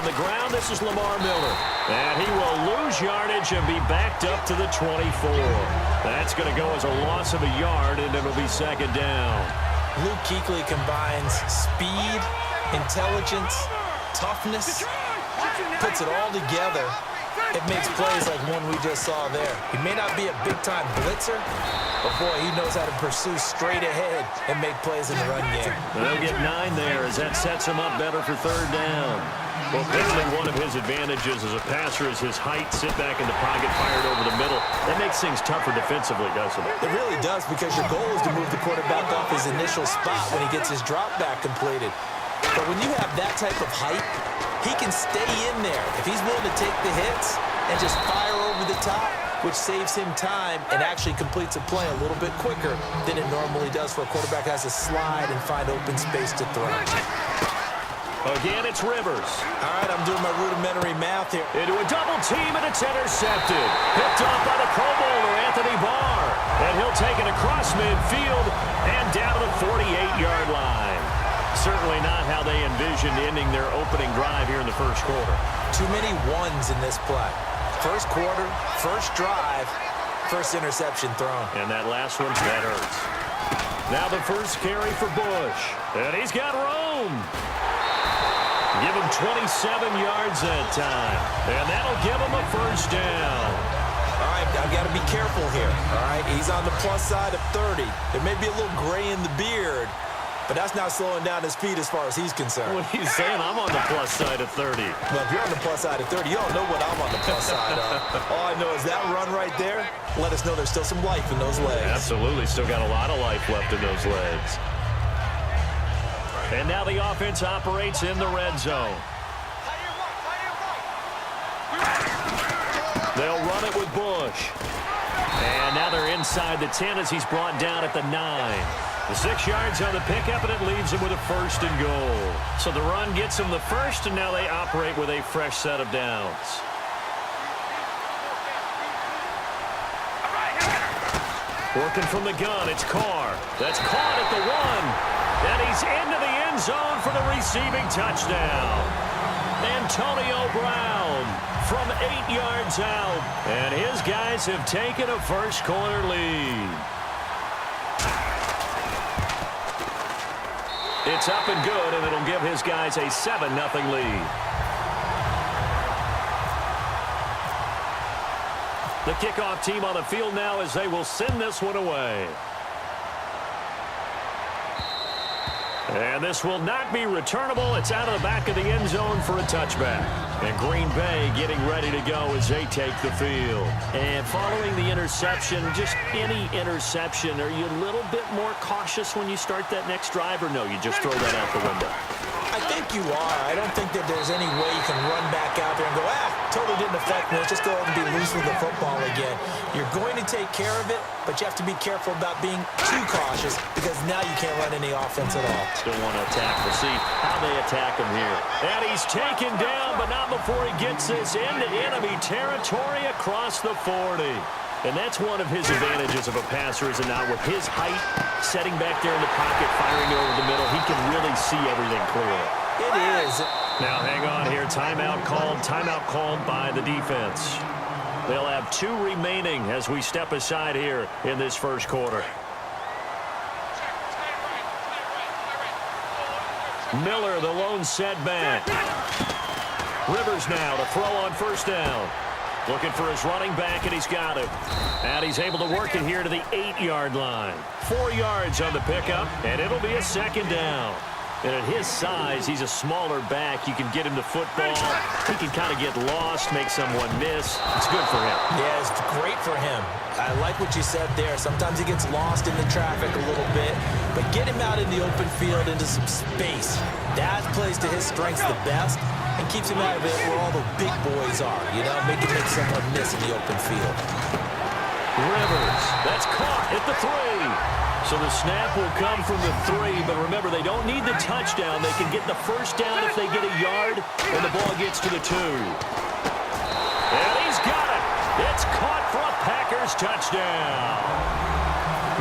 On the ground, this is Lamar Miller. And he will lose yardage and be backed up to the 24. That's going to go as a loss of a yard, and it'll be second down. Luke Kuechly combines speed, intelligence, toughness, puts it all together. It makes plays like one we just saw there. He may not be a big-time blitzer, but, boy, he knows how to pursue straight ahead and make plays in the run game. They'll get 9 there as that sets him up better for third down. Well, clearly one of his advantages as a passer is his height, sit back in the pocket, fired over the middle. That makes things tougher defensively, doesn't it? It really does, because your goal is to move the quarterback off his initial spot when he gets his drop back completed. But when you have that type of height, he can stay in there if he's willing to take the hits and just fire over the top, which saves him time and actually completes a play a little bit quicker than it normally does for a quarterback that has to slide and find open space to throw. Again, it's Rivers. All right, I'm doing my rudimentary math here. Into a double team, and it's intercepted. Picked off by the Pro Bowler, Anthony Barr. And he'll take it across midfield and down to the 48-yard line. Certainly not how they envisioned ending their opening drive here in the first quarter. Too many ones in this play. First quarter, first drive, first interception thrown. And that last one, that hurts. Now the first carry for Bush. And he's got room. Give him 27 yards that time. And that'll give him a first down. All right, I've got to be careful here. All right, he's on the plus side of 30. There may be a little gray in the beard, but that's not slowing down his speed as far as he's concerned. What are you saying? I'm on the plus side of 30. Well, if you're on the plus side of 30, you don't know what I'm on the plus side of. All I know is that run right there let us know there's still some life in those legs. Absolutely. Still got a lot of life left in those legs. And now the offense operates in the red zone. They'll run it with Bush. And now they're inside the 10 as he's brought down at the 9. The 6 yards on the pickup, and it leaves him with a first and goal. So the run gets him the first, and now they operate with a fresh set of downs. Working from the gun, it's Carr. That's caught at the 1. And he's into the end zone for the receiving touchdown. Antonio Brown from 8 yards out. And his guys have taken a first quarter lead. It's up and good, and it'll give his guys a 7-0 lead. The kickoff team on the field now as they will send this one away. And this will not be returnable. It's out of the back of the end zone for a touchback. And Green Bay getting ready to go as they take the field. And following the interception, just any interception, are you a little bit more cautious when you start that next drive, or no, you just throw that out the window? I think you are. I don't think that there's any way you can run back out there and go, totally didn't affect me. Let's just go ahead and be loose with the football again. You're going to take care of it, but you have to be careful about being too cautious because now you can't run any offense at all. Still want to attack. We'll see how they attack him here. And he's taken down, but not before he gets this into enemy territory across the 40. And that's one of his advantages of a passer, is it not? With his height, setting back there in the pocket, firing it over the middle, he can really see everything clearly. It is. Now, hang on here. Timeout called by the defense. They'll have 2 remaining as we step aside here in this first quarter. Miller, the lone setback. Rivers now to throw on first down. Looking for his running back, and he's got it. And he's able to work it here to the 8-yard line. 4 yards on the pickup, and it'll be a second down. And at his size, he's a smaller back. You can get him the football. He can kind of get lost, make someone miss. It's good for him. Yeah, it's great for him. I like what you said there. Sometimes he gets lost in the traffic a little bit, but get him out in the open field into some space. That plays to his strengths the best and keeps him out of it where all the big boys are, you know, make someone miss in the open field. Rivers, that's caught at the 3. So the snap will come from the 3, but remember, they don't need the touchdown. They can get the first down if they get a yard, and the ball gets to the 2. And he's got it. It's caught for a Packers touchdown.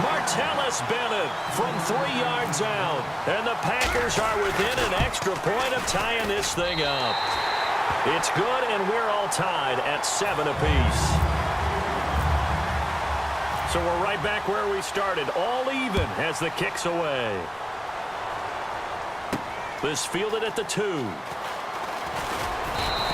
Martellus Bennett from 3 yards out, and the Packers are within an extra point of tying this thing up. It's good, and we're all tied at 7 apiece. So we're right back where we started, all even as the kick's away. This fielded at the 2.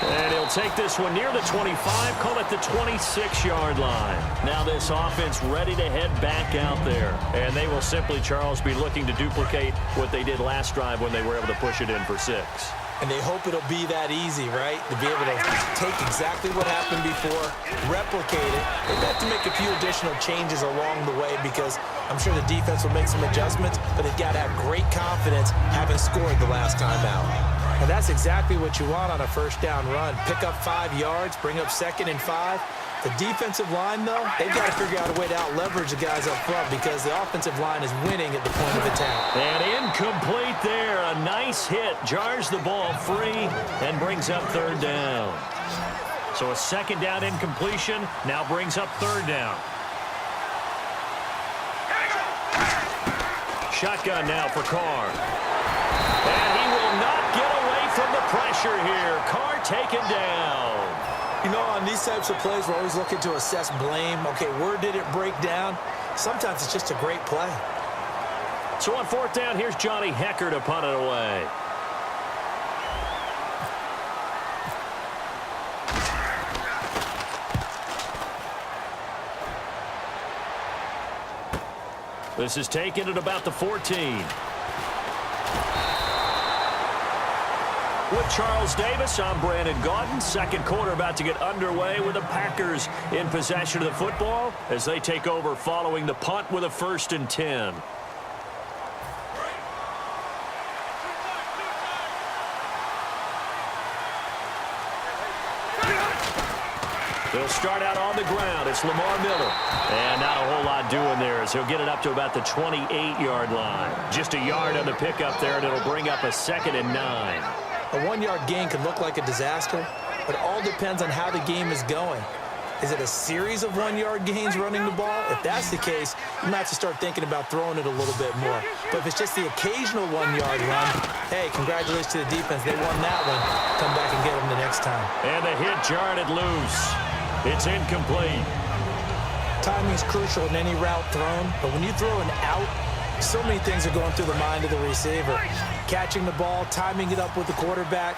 And he'll take this one near the 25, call it the 26-yard line. Now this offense ready to head back out there. And they will simply, Charles, be looking to duplicate what they did last drive when they were able to push it in for 6. And they hope it'll be that easy, right? To be able to take exactly what happened before, replicate it. They've got to make a few additional changes along the way because I'm sure the defense will make some adjustments, but they've got to have great confidence having scored the last time out. And that's exactly what you want on a first down run. Pick up 5 yards, bring up 2nd and 5. The defensive line, though, they've got to figure out a way to out-leverage the guys up front because the offensive line is winning at the point of attack. And incomplete there. A nice hit. Jars the ball free and brings up 3rd down. So a 2nd down incompletion now brings up 3rd down. Shotgun now for Carr. And he will not get away from the pressure here. Carr taken down. You know, on these types of plays, we're always looking to assess blame. Okay, where did it break down? Sometimes it's just a great play. So on 4th down, here's Johnny Hecker to punt it away. This is taken at about the 14. With Charles Davis, I'm Brandon Gaudin. Second quarter about to get underway with the Packers in possession of the football as they take over following the punt with a 1st and 10. They'll start out on the ground. It's Lamar Miller. And not a whole lot doing there as he'll get it up to about the 28-yard line. Just a yard on the pickup there, and it'll bring up a 2nd and 9. A 1-yard gain could look like a disaster, but it all depends on how the game is going. Is it a series of 1-yard gains running the ball? If that's the case, you might have to start thinking about throwing it a little bit more. But if it's just the occasional 1-yard run, hey, congratulations to the defense. They won that one. Come back and get them the next time. And the hit jarred it loose. It's incomplete. Timing is crucial in any route thrown, but when you throw an out, so many things are going through the mind of the receiver. Catching the ball, timing it up with the quarterback.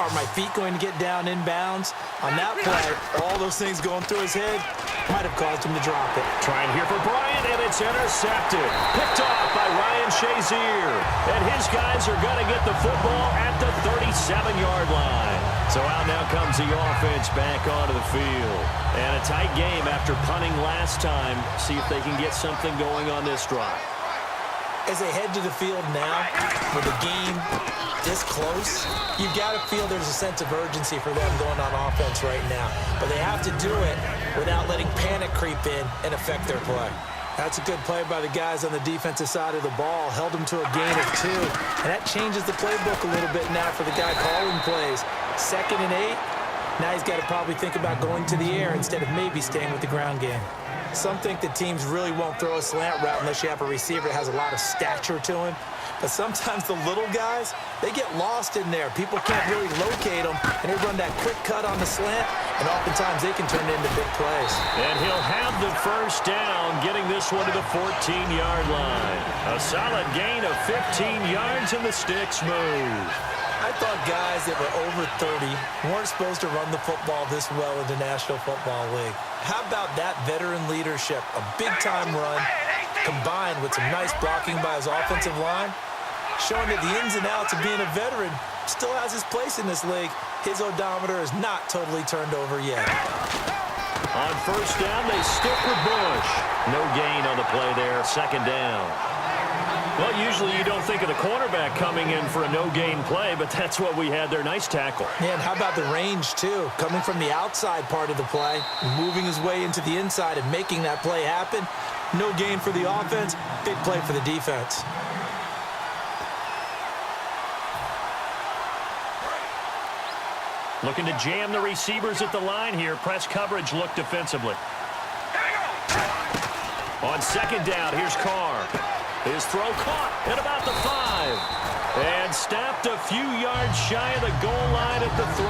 Are my feet going to get down inbounds? On that play, all those things going through his head might have caused him to drop it. Trying here for Bryant, and it's intercepted. Picked off by Ryan Shazier. And his guys are going to get the football at the 37-yard line. So out now comes the offense back onto the field. And a tight game after punting last time. See if they can get something going on this drive. As they head to the field now, with the game this close, you've got to feel there's a sense of urgency for them going on offense right now. But they have to do it without letting panic creep in and affect their play. That's a good play by the guys on the defensive side of the ball. Held them to a gain of 2. And that changes the playbook a little bit now for the guy calling plays. 2nd and 8. Now he's got to probably think about going to the air instead of maybe staying with the ground game. Some think that teams really won't throw a slant route unless you have a receiver that has a lot of stature to him. But sometimes the little guys, they get lost in there. People can't really locate them, and they run that quick cut on the slant, and oftentimes they can turn it into big plays. And he'll have the 1st down, getting this one to the 14-yard line. A solid gain of 15 yards, and the sticks move. I thought guys that were over 30 weren't supposed to run the football this well in the National Football League. How about that veteran leadership? A big-time run combined with some nice blocking by his offensive line, showing that the ins and outs of being a veteran still has his place in this league. His odometer is not totally turned over yet. On 1st down, they stick with Bush. No gain on the play there, 2nd down. Well, usually you don't think of the cornerback coming in for a no-gain play, but that's what we had there. Nice tackle. And how about the range, too? Coming from the outside part of the play, moving his way into the inside and making that play happen. No gain for the offense, big play for the defense. Looking to jam the receivers at the line here. Press coverage look defensively. On 2nd down, here's Carr. His throw caught at about the 5. And stopped a few yards shy of the goal line at the 3.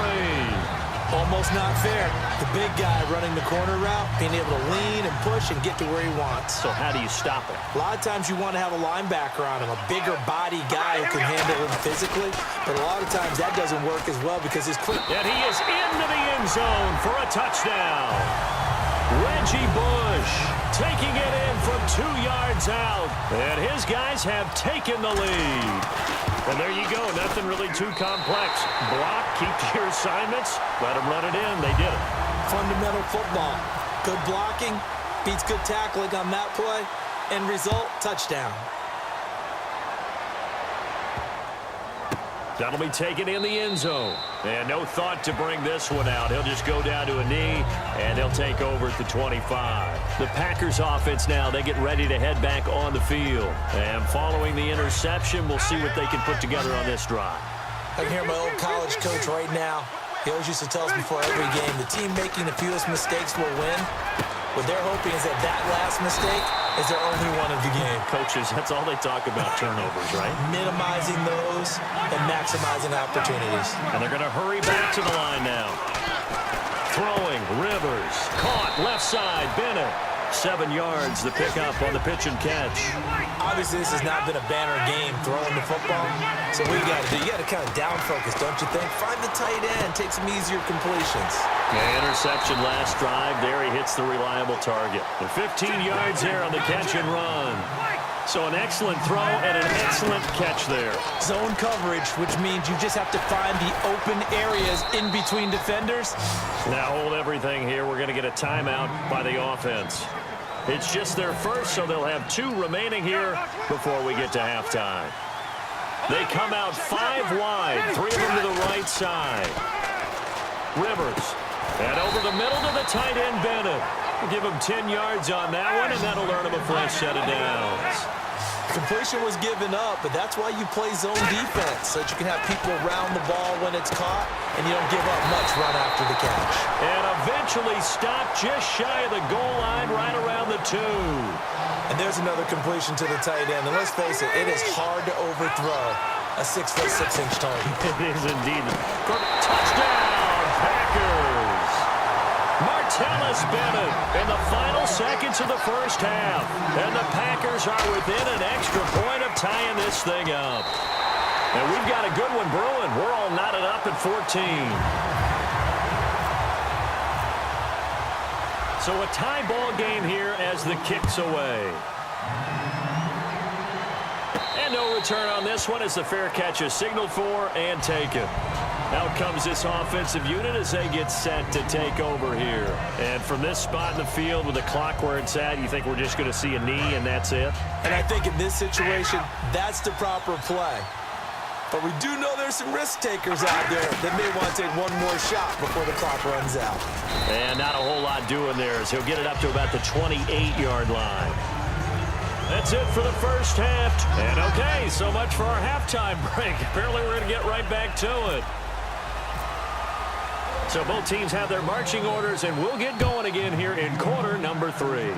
Almost not fair. The big guy running the corner route, being able to lean and push and get to where he wants. So how do you stop it? A lot of times you want to have a linebacker on him, a bigger body guy who can handle him physically. But a lot of times that doesn't work as well because he's quick. And he is into the end zone for a touchdown. Reggie Bush taking it in from 2 yards out. And his guys have taken the lead. And there you go. Nothing really too complex. Block, keep to your assignments, let them run it in. They did it. Fundamental football. Good blocking beats good tackling on that play. End result, touchdown. That'll be taken in the end zone. And no thought to bring this one out. He'll just go down to a knee, and they'll take over at the 25. The Packers offense now, they get ready to head back on the field. And following the interception, we'll see what they can put together on this drive. I can hear my old college coach right now. He always used to tell us before every game, the team making the fewest mistakes will win. What they're hoping is that that last mistake is their only one of the game. Coaches, that's all they talk about, turnovers, right? Minimizing those and maximizing opportunities. And they're going to hurry back to the line now. Throwing, Rivers, caught, left side, Bennett. 7 yards, the pickup on the pitch and catch. Obviously, this has not been a banner game throwing the football. So what you got to do? You got to kind of down focus, don't you think? Find the tight end, take some easier completions. Yeah, interception last drive. There he hits the reliable target. And 15 yards there on the catch and run. So an excellent throw and an excellent catch there. Zone coverage, which means you just have to find the open areas in between defenders. Now hold everything here. We're going to get a timeout by the offense. It's just their first, so they'll have 2 remaining here before we get to halftime. They come out 5 wide, 3 of them to the right side. Rivers. And over the middle to the tight end, Bennett. We'll give him 10 yards on that one, and that'll earn him a fresh set of downs. Completion was given up, but that's why you play zone defense, so that you can have people around the ball when it's caught, and you don't give up much run after the catch. And eventually stopped just shy of the goal line, right around the 2. And there's another completion to the tight end, and let's face it, it is hard to overthrow a 6'6" target. It is indeed. Touchdown, Packers! Martellus Bennett in the final seconds of the first half. And the Packers are within an extra point of tying this thing up. And we've got a good one brewing. We're all knotted up at 14. So a tie ball game here as the kick's away. And no return on this one as the fair catch is signaled for and taken. Out comes this offensive unit as they get set to take over here. And from this spot in the field with the clock where it's at, you think we're just going to see a knee and that's it? And I think in this situation, that's the proper play. But we do know there's some risk takers out there that may want to take one more shot before the clock runs out. And not a whole lot doing there as he'll get it up to about the 28-yard line. That's it for the first half. And okay, so much for our halftime break. Apparently we're going to get right back to it. So both teams have their marching orders, and we'll get going again here in quarter number 3.